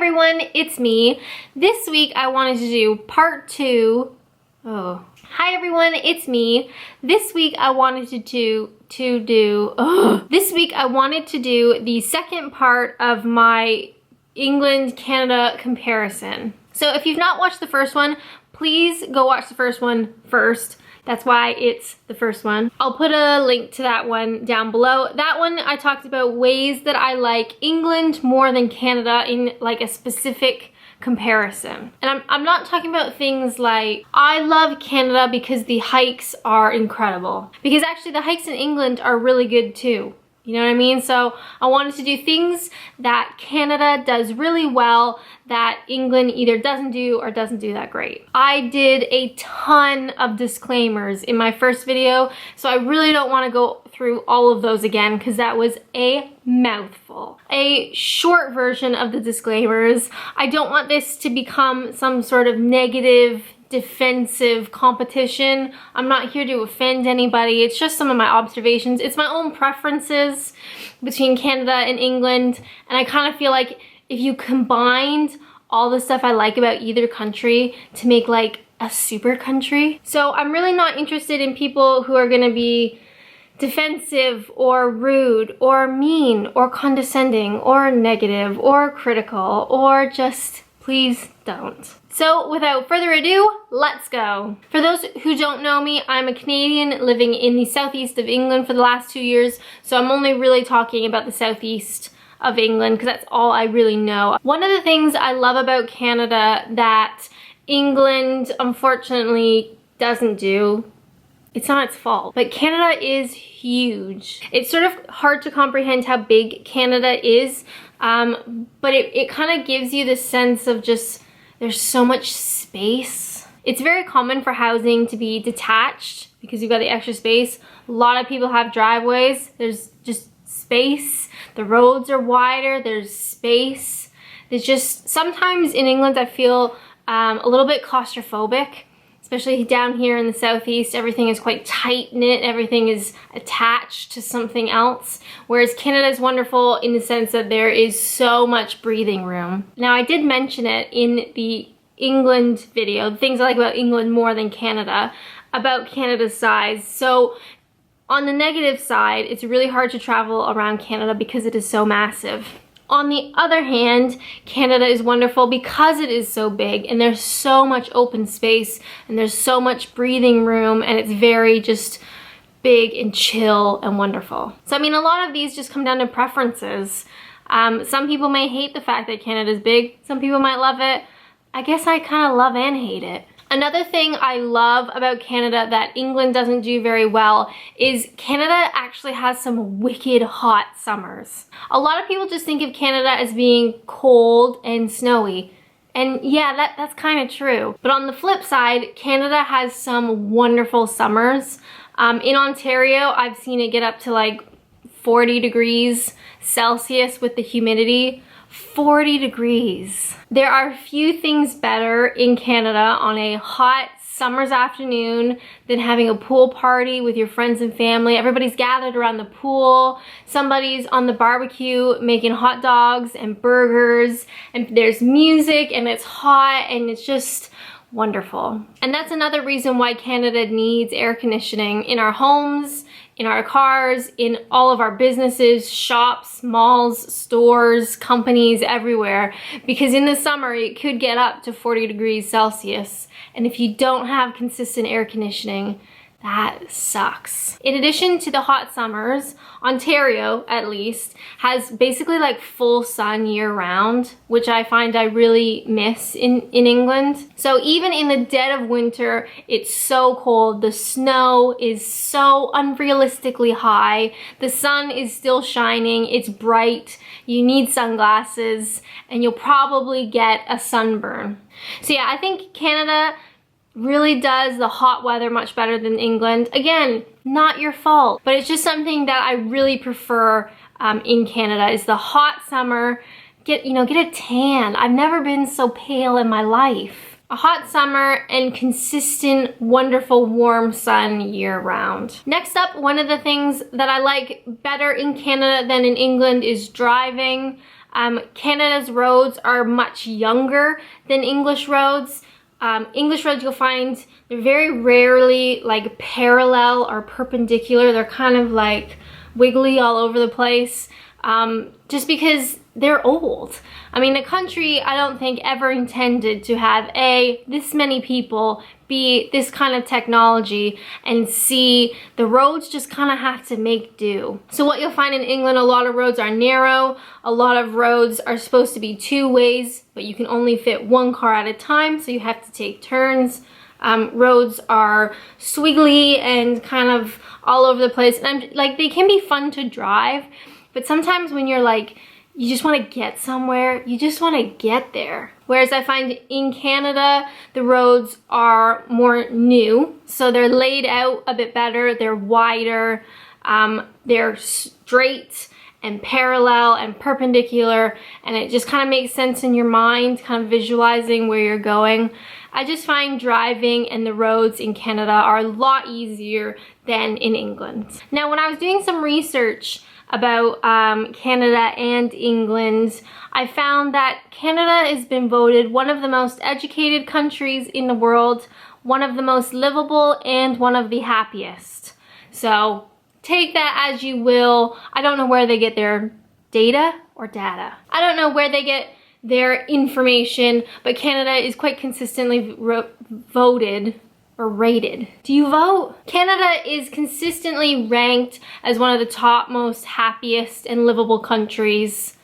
everyone, it's me. This week I wanted to do part two. Hi everyone, it's me. This week I wanted This week I wanted to do the second part of my England-Canada comparison. So if you've not watched the first one, please go watch the first one first. That's why it's the first one. I'll put a link to that one down below. That one I talked about ways that I like England more than Canada in like a specific comparison. And I'm not talking about things like I love Canada because the hikes are incredible. Because actually the hikes in England are really good too. You know what I mean? So I wanted to do things that Canada does really well that England either doesn't do or doesn't do that great. I did a ton of disclaimers in my first video, so I really don't want to go through all of those again because that was a mouthful. A short version of the disclaimers. I don't want this to become some sort of negative defensive competition. I'm not here to offend anybody. It's just some of my observations. It's my own preferences between Canada and England, and I kind of feel like if you combined all the stuff I like about either country to make like a super country. So I'm really not interested in people who are gonna be defensive or rude or mean or condescending or negative or critical or just please don't. So without further ado, let's go. For those who don't know me, I'm a Canadian living in the southeast of England for the last 2 years, so I'm only really talking about the southeast of England because that's all I really know. One of the things I love about Canada that England unfortunately doesn't do, it's not its fault, but Canada is huge. It's sort of hard to comprehend how big Canada is, but it kind of gives you the sense of just there's so much space. It's very common for housing to be detached because you've got the extra space. A lot of people have driveways. There's just space. The roads are wider. There's space. There's just, sometimes in England I feel a little bit claustrophobic, especially down here in the southeast. Everything is quite tight-knit. Everything is attached to something else. Whereas Canada is wonderful in the sense that there is so much breathing room. Now, I did mention it in the England video, the things I like about England more than Canada, about Canada's size. So on the negative side, it's really hard to travel around Canada because it is so massive. On the other hand, Canada is wonderful because it is so big and there's so much open space and there's so much breathing room and it's very just big and chill and wonderful. So I mean, a lot of these just come down to preferences. Some people may hate the fact that Canada is big. Some people might love it. I guess I kind of love and hate it. Another thing I love about Canada that England doesn't do very well is Canada actually has some wicked hot summers. A lot of people just think of Canada as being cold and snowy. And yeah, that's kind of true. But on the flip side, Canada has some wonderful summers. In Ontario, I've seen it get up to like 40 degrees Celsius with the humidity. 40 degrees. There are few things better in Canada on a hot summer's afternoon than having a pool party with your friends and family. Everybody's gathered around the pool. Somebody's on the barbecue making hot dogs and burgers, and there's music and it's hot and it's just wonderful. And that's another reason why Canada needs air conditioning in our homes, in our cars, in all of our businesses, shops, malls, stores, companies, everywhere. Because in the summer, it could get up to 40 degrees Celsius. And if you don't have consistent air conditioning, that sucks. In addition to the hot summers, Ontario, at least, has basically like full sun year round, which I find I really miss in England. So even in the dead of winter, it's so cold. The snow is so unrealistically high. The sun is still shining. It's bright. You need sunglasses, and you'll probably get a sunburn. So yeah, I think Canada really does the hot weather much better than England. Again, not your fault, but it's just something that I really prefer in Canada is the hot summer. Get a tan. I've never been so pale in my life. A hot summer and consistent, wonderful, warm sun year round. Next up, one of the things that I like better in Canada than in England is driving. Canada's roads are much younger than English roads. English roads, you'll find they're very rarely like parallel or perpendicular. They're kind of like wiggly all over the place, just because they're old. I mean, the country, I don't think ever intended to have A, this many people, B, this kind of technology, and C, the roads just kind of have to make do. So what you'll find in England, a lot of roads are narrow, a lot of roads are supposed to be 2 ways, but you can only fit 1 car at a time, so you have to take turns. Roads are squiggly and kind of all over the place, and like, they can be fun to drive, but sometimes when you're like, you just want to get somewhere, you just want to get there. Whereas I find in Canada, the roads are more new, so they're laid out a bit better, they're wider, they're straight and parallel and perpendicular, and it just kind of makes sense in your mind, kind of visualizing where you're going. I just find driving and the roads in Canada are a lot easier than in England. Now, when I was doing some research about Canada and England, I found that Canada has been voted one of the most educated countries in the world, one of the most livable, and one of the happiest. So take that as you will. I don't know where they get their data. I don't know where they get their information, but Canada is quite consistently voted or rated. Do you vote? Canada is consistently ranked as one of the top most happiest and livable countries.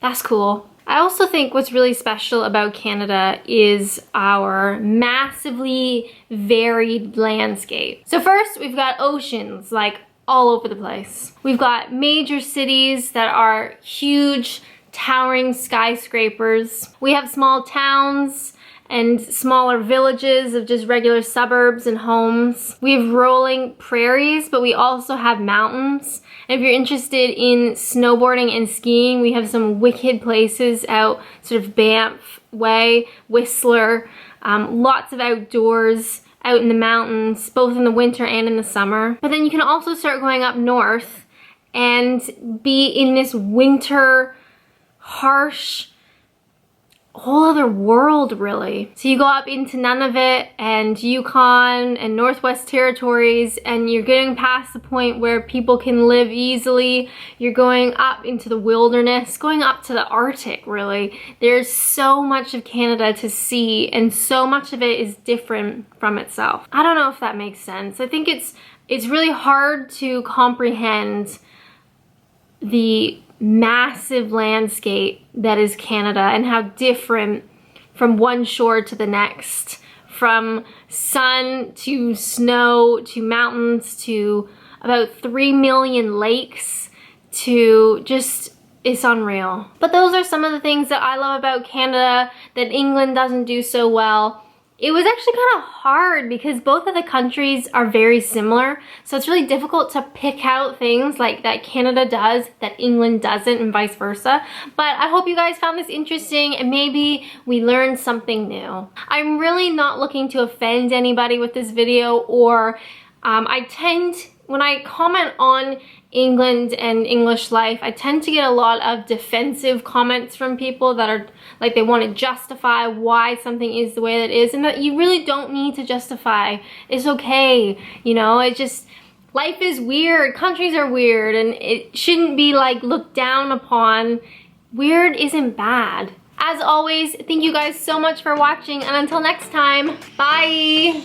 That's cool. I also think what's really special about Canada is our massively varied landscape. So first, we've got oceans like all over the place. We've got major cities that are huge, towering skyscrapers. We have small towns and smaller villages of just regular suburbs and homes. We have rolling prairies, but we also have mountains. And if you're interested in snowboarding and skiing, we have some wicked places out sort of Banff way, Whistler, lots of outdoors out in the mountains, both in the winter and in the summer. But then you can also start going up north and be in this winter, harsh, whole other world, really. So you go up into Nunavut and Yukon and Northwest Territories, and you're getting past the point where people can live easily. You're going up into the wilderness, going up to the Arctic, really. There's so much of Canada to see, and so much of it is different from itself. I don't know if that makes sense. I think it's really hard to comprehend the massive landscape that is Canada and how different from one shore to the next, from sun to snow to mountains to about 3 million lakes to just, it's unreal. But those are some of the things that I love about Canada that England doesn't do so well. It was actually kind of hard because both of the countries are very similar, so it's really difficult to pick out things like that Canada does that England doesn't, and vice versa. But I hope you guys found this interesting and maybe we learned something new. I'm really not looking to offend anybody with this video, or when I comment on England and English life, I tend to get a lot of defensive comments from people that are like, they want to justify why something is the way that it is, and that you really don't need to justify. It's okay, you know, it just, life is weird, countries are weird, and it shouldn't be like looked down upon. Weird isn't bad. As always, thank you guys so much for watching, and until next time, bye!